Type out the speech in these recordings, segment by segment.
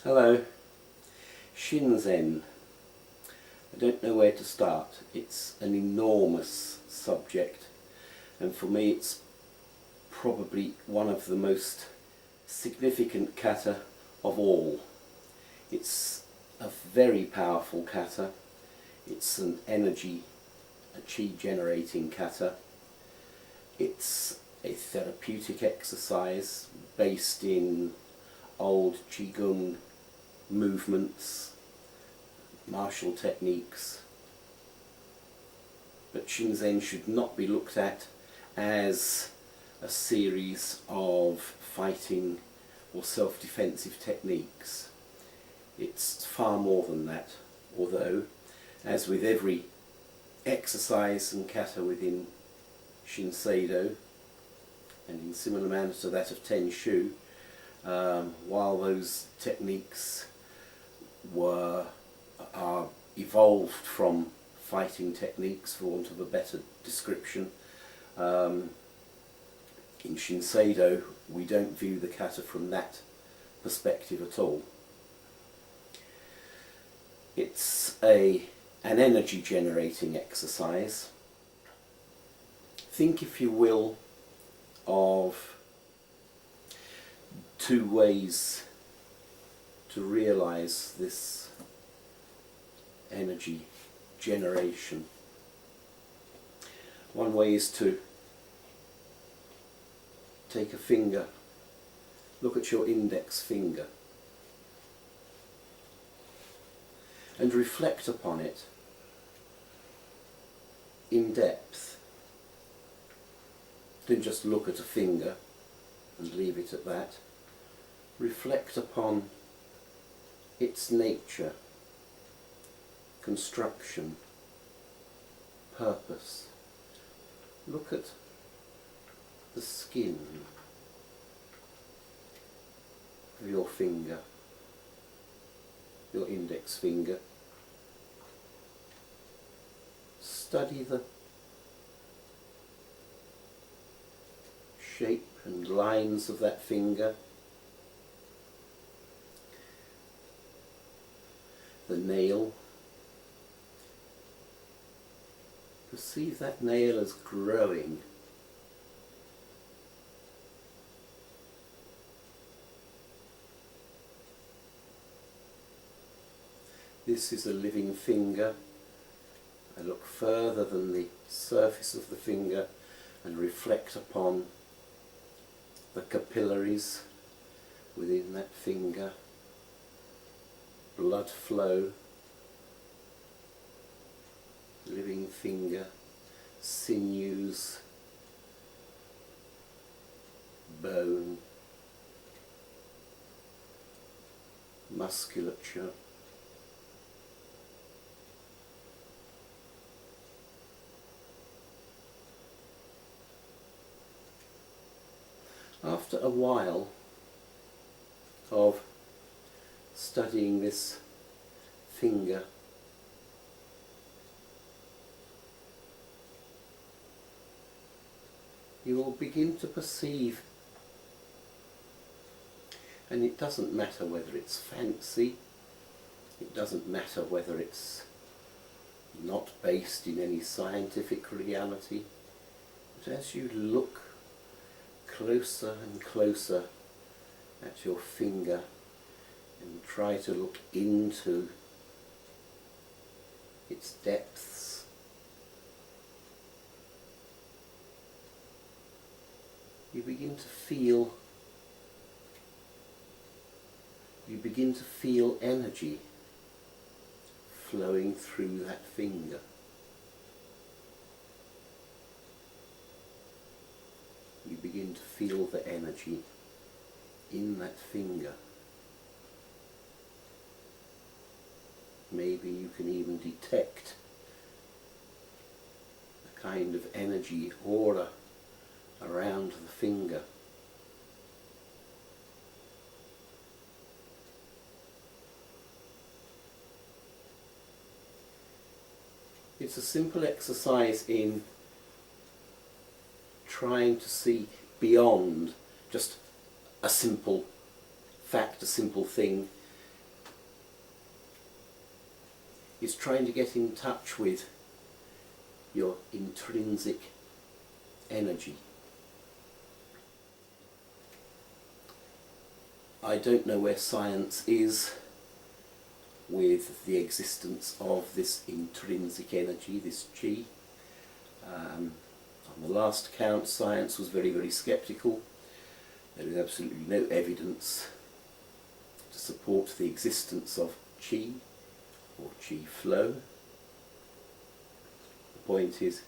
Hello. Shinzen. I don't know where to start. It's an enormous subject, and for me it's probably one of the most significant kata of all. It's a very powerful kata. It's an energy, a chi generating kata. It's a therapeutic exercise based in old qigong movements, martial techniques. But Shinzen should not be looked at as a series of fighting or self-defensive techniques. It's far more than that, although, as with every exercise and kata within Shinsedo, and in similar manner to that of Tenshu, while those techniques are evolved from fighting techniques, for want of a better description, in Shinsedo we don't view the kata from that perspective at all. It's an energy generating exercise. Think, if you will, of two ways to realize this energy generation. One way is to take a finger, look at your index finger, and reflect upon it in depth. Don't just look at a finger and leave it at that. Reflect upon its nature, construction, purpose. Look at the skin of your finger, your index finger. Study the shape and lines of that finger, the nail. Perceive that nail as growing. This is a living finger. I look further than the surface of the finger and reflect upon the capillaries within that finger, blood flow, living finger, sinews, bone, musculature. After a while of studying this finger, you will begin to perceive, and it doesn't matter whether it's fancy, it doesn't matter whether it's not based in any scientific reality, but as you look closer and closer at your finger and try to look into its depths, you begin to feel energy flowing through that finger. You begin to feel the energy in that finger. Maybe you can even detect a kind of energy aura around the finger. It's a simple exercise in trying to see beyond just a simple fact, a simple thing, is trying to get in touch with your intrinsic energy. I don't know where science is with the existence of this intrinsic energy, this chi. On the last count, science was very, very sceptical. There is absolutely no evidence to support the existence of chi or chi flow. The point is,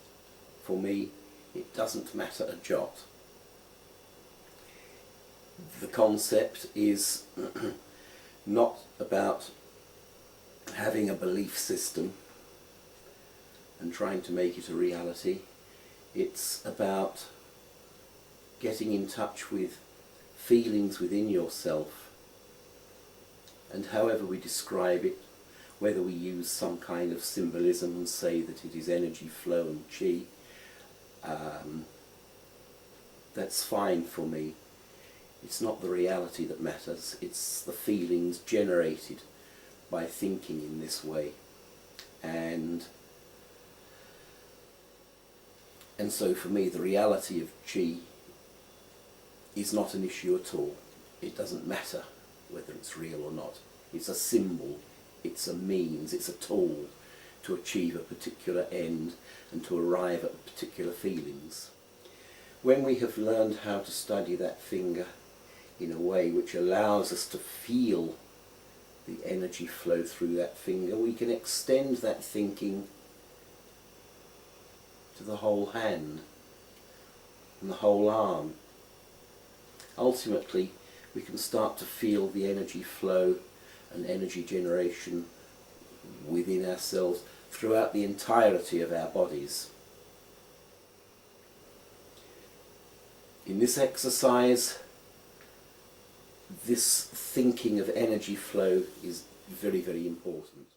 for me, it doesn't matter a jot. The concept is not about having a belief system and trying to make it a reality. It's about getting in touch with feelings within yourself, and however we describe it, whether we use some kind of symbolism and say that it is energy flow and chi, that's fine for me. It's not the reality that matters, it's the feelings generated by thinking in this way. And so for me, the reality of chi is not an issue at all. It doesn't matter whether it's real or not. It's a symbol, it's a means, it's a tool to achieve a particular end and to arrive at particular feelings. When we have learned how to study that finger in a way which allows us to feel the energy flow through that finger, we can extend that thinking to the whole hand and the whole arm. Ultimately, we can start to feel the energy flow and energy generation within ourselves throughout the entirety of our bodies. In this exercise, this thinking of energy flow is very, very important.